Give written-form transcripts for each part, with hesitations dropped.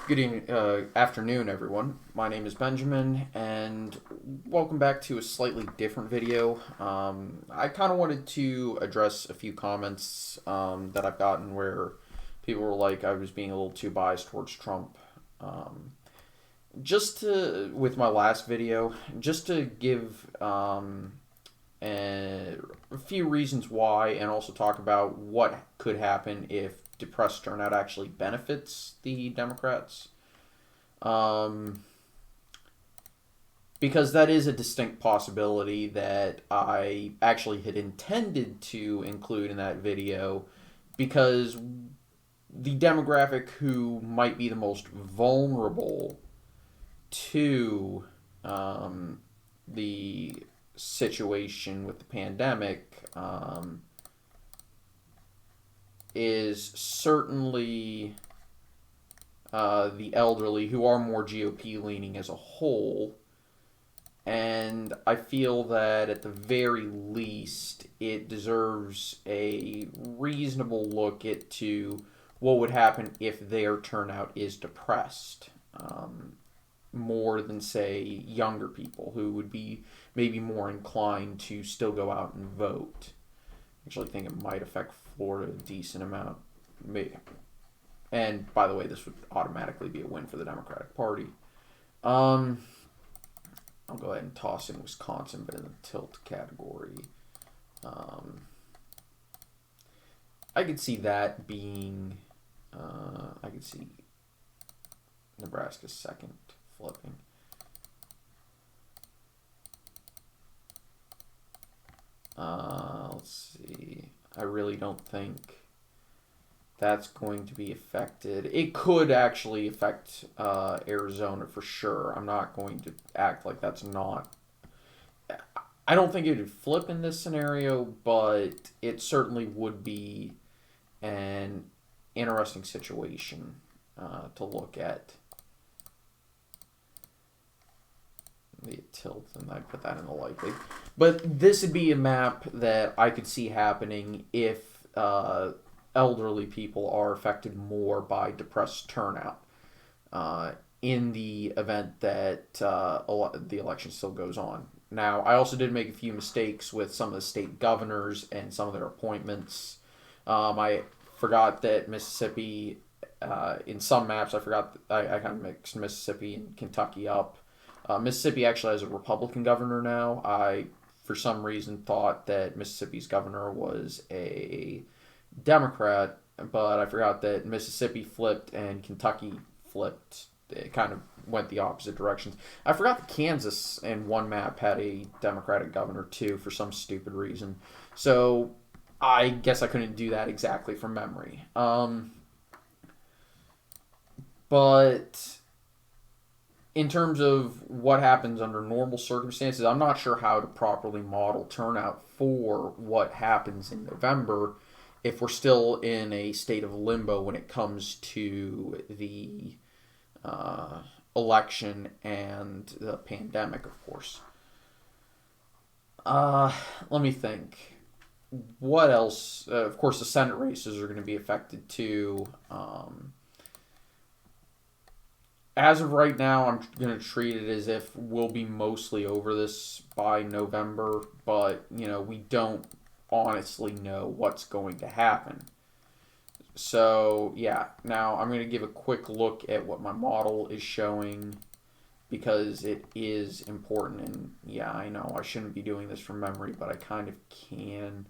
Good evening, afternoon, everyone. My name is Benjamin, and welcome back to a slightly different video. I kind of wanted to address a few comments that I've gotten where people were like I was being a little too biased towards Trump. Um, with my last video, just to give a few reasons why, and also talk about what could happen if depressed turnout actually benefits the Democrats. Um, because that is a distinct possibility that I actually had intended to include in that video, because the demographic who might be the most vulnerable to the situation with the pandemic is certainly the elderly, who are more GOP leaning as a whole. And I feel that at the very least, it deserves a reasonable look at to what would happen if their turnout is depressed. More than, say, younger people who would be maybe more inclined to still go out and vote. Actually, I think it might affect Florida a decent amount. Maybe. And by the way, this would automatically be a win for the Democratic Party. Um, I'll go ahead and toss in Wisconsin, but in the tilt category. Um, I could see that being. I could see Nebraska's second flipping. Let's see. I really don't think that's going to be affected. It could actually affect Arizona for sure. I'm not going to act like that's not. I don't think it would flip in this scenario, but it certainly would be an interesting situation to look at. The tilt, and I put that in the likely. But this would be a map that I could see happening if elderly people are affected more by depressed turnout in the event that the election still goes on. Now, I also did make a few mistakes with some of the state governors and some of their appointments. I forgot that Mississippi, in some maps, I kind of mixed Mississippi and Kentucky up. Mississippi actually has a Republican governor now. I, for some reason, thought that Mississippi's governor was a Democrat, but I forgot that Mississippi flipped and Kentucky flipped. It kind of went the opposite directions. I forgot that Kansas in one map had a Democratic governor too for some stupid reason. So I guess I couldn't do that exactly from memory. But in terms of what happens under normal circumstances, I'm not sure how to properly model turnout for what happens in November if we're still in a state of limbo when it comes to the election and the pandemic, of course. Let me think. What else? Of course, the Senate races are going to be affected too. As of right now, I'm going to treat it as if we'll be mostly over this by November, but, we don't honestly know what's going to happen. So, yeah, now I'm going to give a quick look at what my model is showing because it is important. And, yeah, I know I shouldn't be doing this from memory, but I kind of can.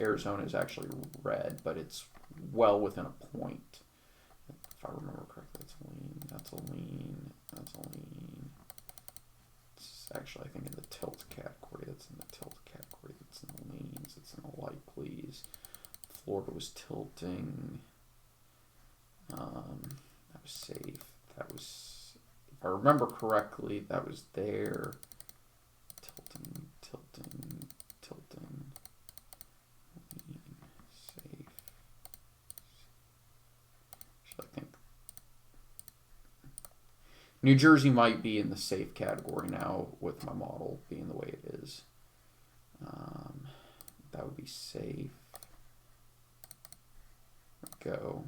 Arizona is actually red, but it's well within a point. If I remember correctly, that's a lean, that's a lean, that's a lean. It's actually, I think, in the tilt category. That's in the tilt category. That's in the leans. It's in the light, please. Florida was tilting. That was safe. That was, if I remember correctly, that was there. Tilting, tilting, tilting. Lean, safe. I think New Jersey might be in the safe category now with my model being the way it is. That would be safe. Go.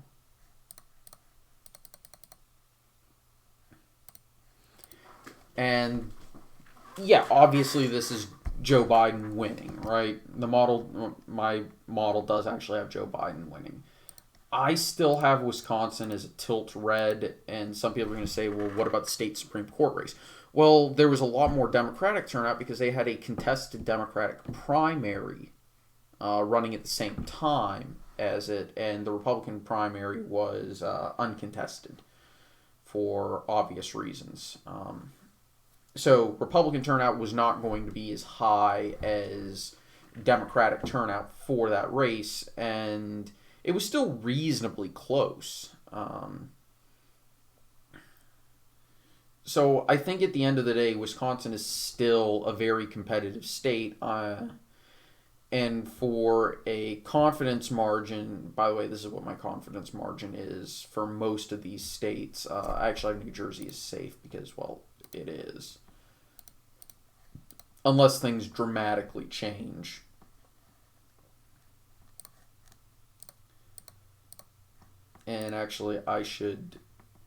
And yeah, obviously this is Joe Biden winning, right? My model does actually have Joe Biden winning. I still have Wisconsin as a tilt red, and some people are going to say, well, what about the state Supreme Court race? Well, there was a lot more Democratic turnout because they had a contested Democratic primary running at the same time as it, and the Republican primary was uncontested for obvious reasons. So Republican turnout was not going to be as high as Democratic turnout for that race, and it was still reasonably close. So I think at the end of the day, Wisconsin is still a very competitive state. And for a confidence margin, by the way, this is what my confidence margin is for most of these states. I actually have New Jersey is safe because, well, it is. Unless things dramatically change. And actually, I should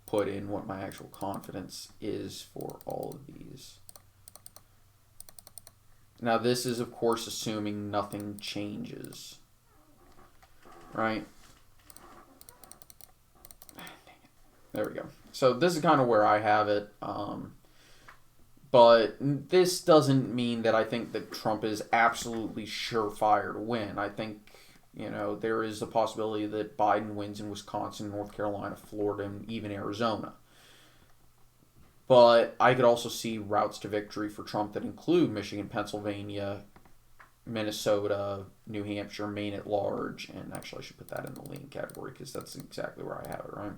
put in what my actual confidence is for all of these. Now, this is, of course, assuming nothing changes. Right? There we go. So this is kind of where I have it. But this doesn't mean that I think that Trump is absolutely surefire to win. I think, there is a possibility that Biden wins in Wisconsin, North Carolina, Florida, and even Arizona. But I could also see routes to victory for Trump that include Michigan, Pennsylvania, Minnesota, New Hampshire, Maine at large. And actually, I should put that in the lean category because that's exactly where I have it, right?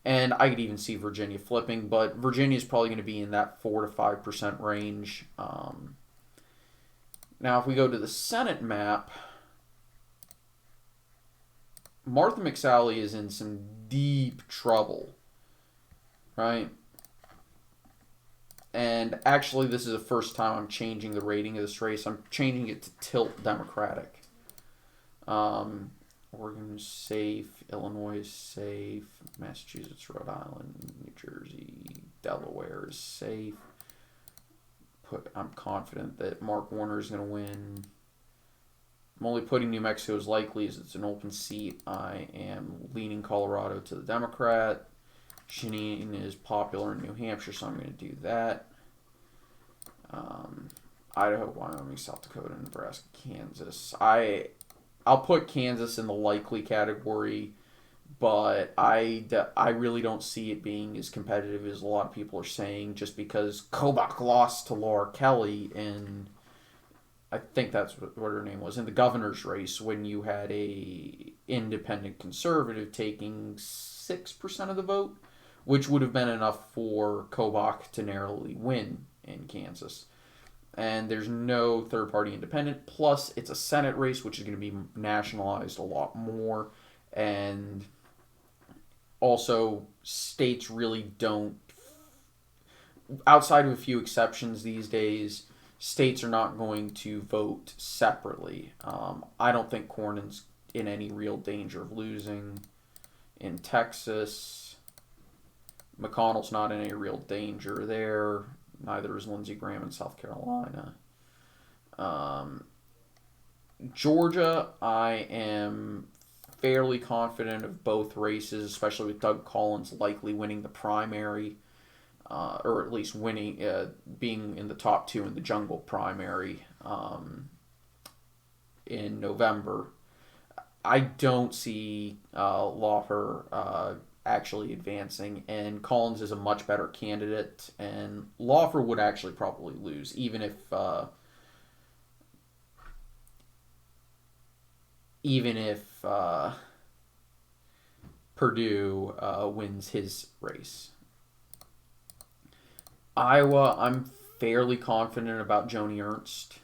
And I could even see Virginia flipping, but Virginia is probably going to be in that 4 to 5% range. Now, if we go to the Senate map, Martha McSally is in some deep trouble, right? And actually, this is the first time I'm changing the rating of this race. I'm changing it to tilt Democratic. Oregon is safe, Illinois is safe, Massachusetts, Rhode Island, New Jersey, Delaware is safe. I'm confident that Mark Warner is going to win. I'm only putting New Mexico as likely as it's an open seat. I am leaning Colorado to the Democrat. Shanine is popular in New Hampshire, so I'm going to do that. Idaho, Wyoming, South Dakota, Nebraska, Kansas. I'll put Kansas in the likely category, but I really don't see it being as competitive as a lot of people are saying just because Kobach lost to Laura Kelly in, I think that's what her name was, in the governor's race when you had a independent conservative taking 6% of the vote, which would have been enough for Kobach to narrowly win in Kansas. And there's no third-party independent. Plus, it's a Senate race, which is going to be nationalized a lot more. And also, states really don't, outside of a few exceptions these days, states are not going to vote separately. I don't think Cornyn's in any real danger of losing. In Texas, McConnell's not in any real danger there. Neither is Lindsey Graham in South Carolina. Georgia, I am fairly confident of both races, especially with Doug Collins likely winning the primary, or at least winning, being in the top two in the jungle primary in November. I don't see Laufer actually advancing, and Collins is a much better candidate, and Laufer would actually probably lose, even if Perdue wins his race. Iowa, I'm fairly confident about Joni Ernst.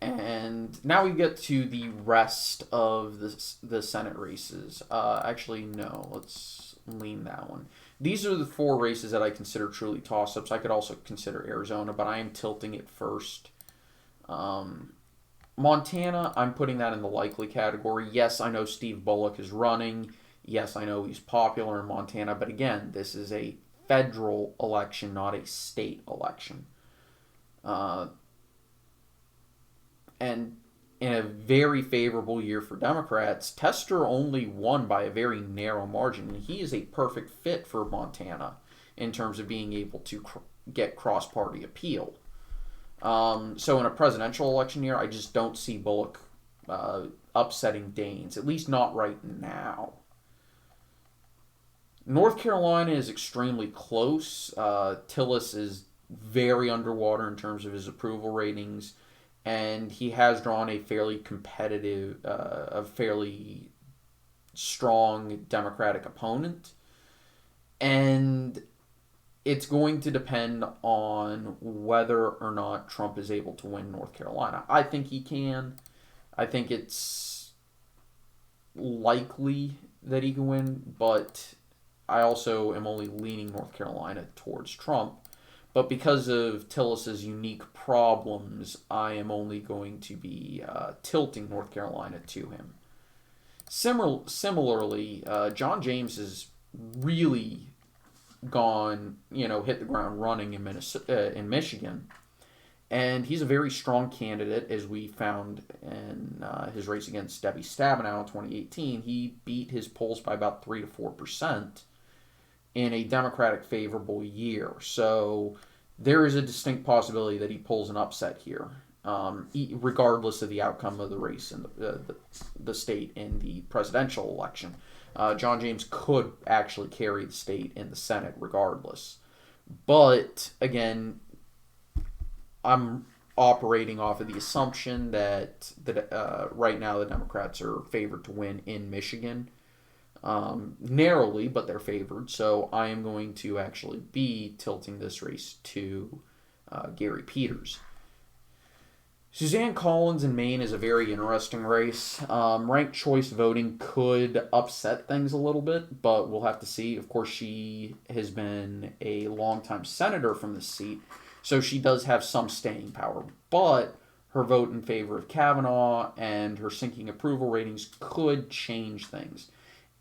And now we get to the rest of the Senate races. Actually, no, let's lean that one. These are the four races that I consider truly toss-ups. I could also consider Arizona, but I am tilting it first. Montana, I'm putting that in the likely category. Yes, I know Steve Bullock is running. Yes, I know he's popular in Montana. But again, this is a federal election, not a state election. Uh, and in a very favorable year for Democrats, Tester only won by a very narrow margin. And he is a perfect fit for Montana in terms of being able to get cross-party appeal. So in a presidential election year, I just don't see Bullock upsetting Daines, at least not right now. North Carolina is extremely close. Tillis is very underwater in terms of his approval ratings, and he has drawn a fairly competitive, a fairly strong Democratic opponent. And it's going to depend on whether or not Trump is able to win North Carolina. I think he can. I think it's likely that he can win, but I also am only leaning North Carolina towards Trump. But because of Tillis's unique problems, I am only going to be tilting North Carolina to him. Similarly, John James has really hit the ground running in Michigan. And he's a very strong candidate, as we found in his race against Debbie Stabenow in 2018. He beat his polls by about 3 to 4% in a Democratic favorable year. So there is a distinct possibility that he pulls an upset here, regardless of the outcome of the race in the state in the presidential election. John James could actually carry the state in the Senate regardless. But, again, I'm operating off of the assumption that right now the Democrats are favored to win in Michigan. Narrowly, but they're favored. So I am going to actually be tilting this race to Gary Peters. Suzanne Collins in Maine is a very interesting race. Ranked choice voting could upset things a little bit, but we'll have to see. Of course, she has been a longtime senator from the seat, so she does have some staying power. But her vote in favor of Kavanaugh and her sinking approval ratings could change things.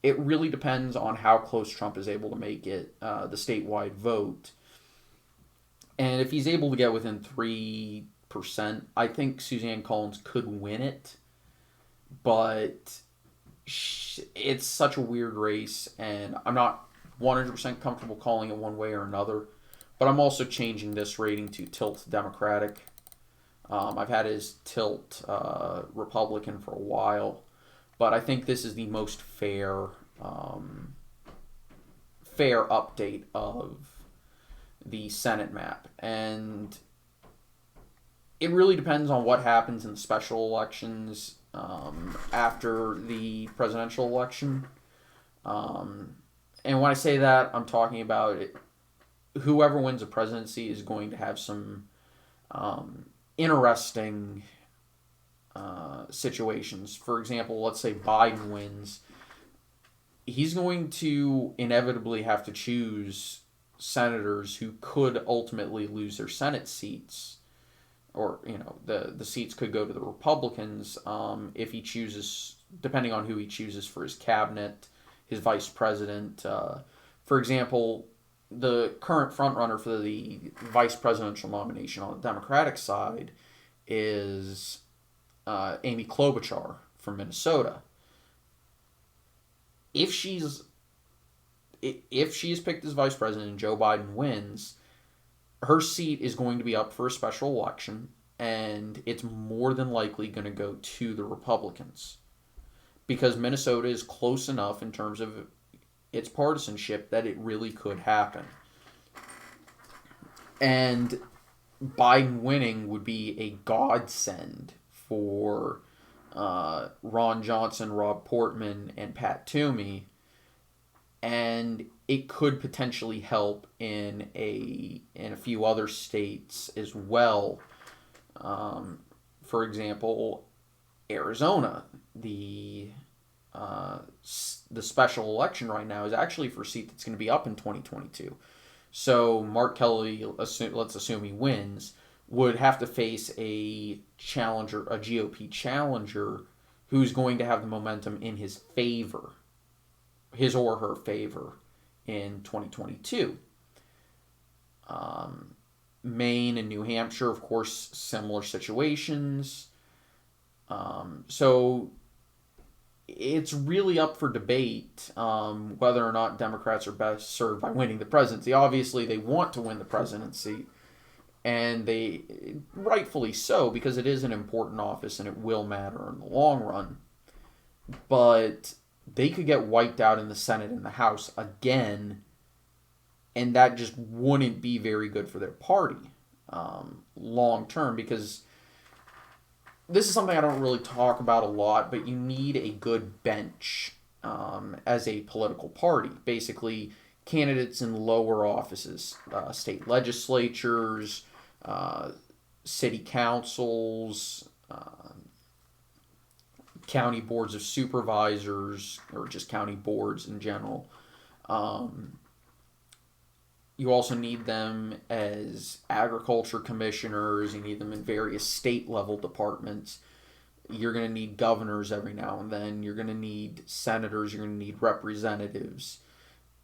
It really depends on how close Trump is able to make it, the statewide vote. And if he's able to get within 3%, I think Suzanne Collins could win it. But it's such a weird race, and I'm not 100% comfortable calling it one way or another. But I'm also changing this rating to tilt Democratic. I've had his tilt Republican for a while. But I think this is the most fair update of the Senate map. And it really depends on what happens in the special elections after the presidential election. And when I say that, I'm talking about whoever wins the presidency is going to have some interesting situations. For example, let's say Biden wins. He's going to inevitably have to choose senators who could ultimately lose their Senate seats, or the seats could go to the Republicans if he chooses, depending on who he chooses for his cabinet, his vice president. For example, the current frontrunner for the vice presidential nomination on the Democratic side is Amy Klobuchar from Minnesota. If she is picked as vice president and Joe Biden wins, her seat is going to be up for a special election, and it's more than likely going to go to the Republicans, because Minnesota is close enough in terms of its partisanship that it really could happen. And Biden winning would be a godsend for Ron Johnson, Rob Portman, and Pat Toomey, and it could potentially help in a few other states as well. For example, Arizona, the special election right now is actually for a seat that's going to be up in 2022. So Mark Kelly, let's assume he wins, would have to face a challenger, a GOP challenger, who's going to have the momentum in his favor, his or her favor, in 2022. Maine and New Hampshire, of course, similar situations. So it's really up for debate whether or not Democrats are best served by winning the presidency. Obviously, they want to win the presidency, and they rightfully so because it is an important office and it will matter in the long run. But they could get wiped out in the Senate and the House again, and that just wouldn't be very good for their party long term because this is something I don't really talk about a lot, but you need a good bench as a political party. Basically, candidates in lower offices, state legislatures, uh, city councils, county boards of supervisors, or just county boards in general. Um, you also need them as agriculture commissioners. You need them in various state level departments. You're going to need governors every now and then. You're going to need senators. You're going to need representatives.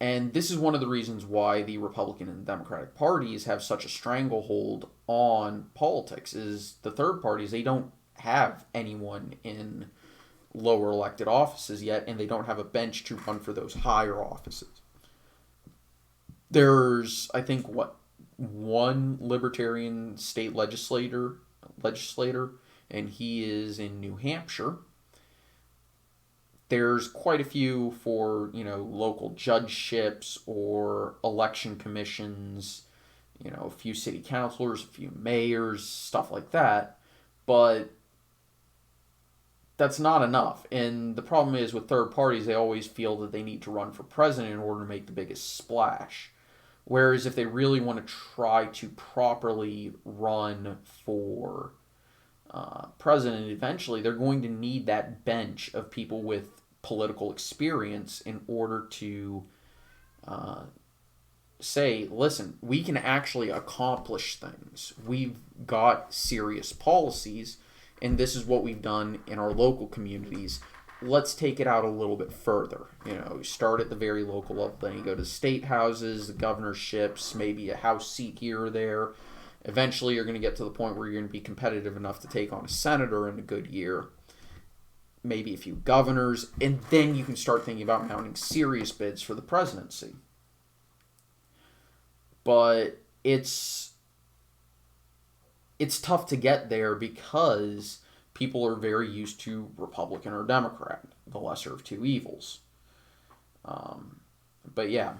And this is one of the reasons why the Republican and Democratic parties have such a stranglehold on politics is the third parties, they don't have anyone in lower elected offices yet, and they don't have a bench to run for those higher offices. There's, I think, one libertarian state legislator, and he is in New Hampshire. There's quite a few for local judgeships or election commissions. A few city councilors, a few mayors, stuff like that. But that's not enough. And the problem is with third parties, they always feel that they need to run for president in order to make the biggest splash. Whereas if they really want to try to properly run for president eventually, they're going to need that bench of people with political experience in order to uh, say, listen, we can actually accomplish things. We've got serious policies, and this is what we've done in our local communities. Let's take it out a little bit further. You start at the very local level, then you go to state houses, the governorships, maybe a house seat here or there. Eventually, you're going to get to the point where you're going to be competitive enough to take on a senator in a good year, maybe a few governors, and then you can start thinking about mounting serious bids for the presidency. But it's tough to get there because people are very used to Republican or Democrat, the lesser of two evils. But yeah,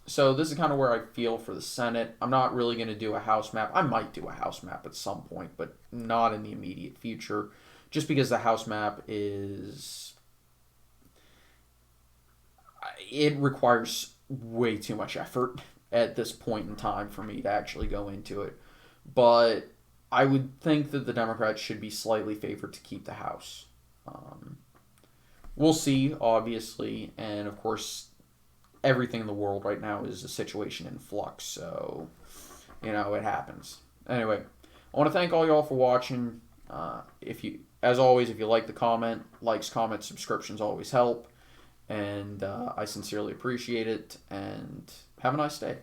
so this is kind of where I feel for the Senate. I'm not really going to do a House map. I might do a House map at some point, but not in the immediate future, just because the House map it requires way too much effort at this point in time for me to actually go into it. But I would think that the Democrats should be slightly favored to keep the House. We'll see, obviously, and of course, everything in the world right now is a situation in flux, so, it happens. Anyway, I want to thank all y'all for watching. As always, if you like the comment, likes, comments, subscriptions always help, and I sincerely appreciate it, and have a nice day.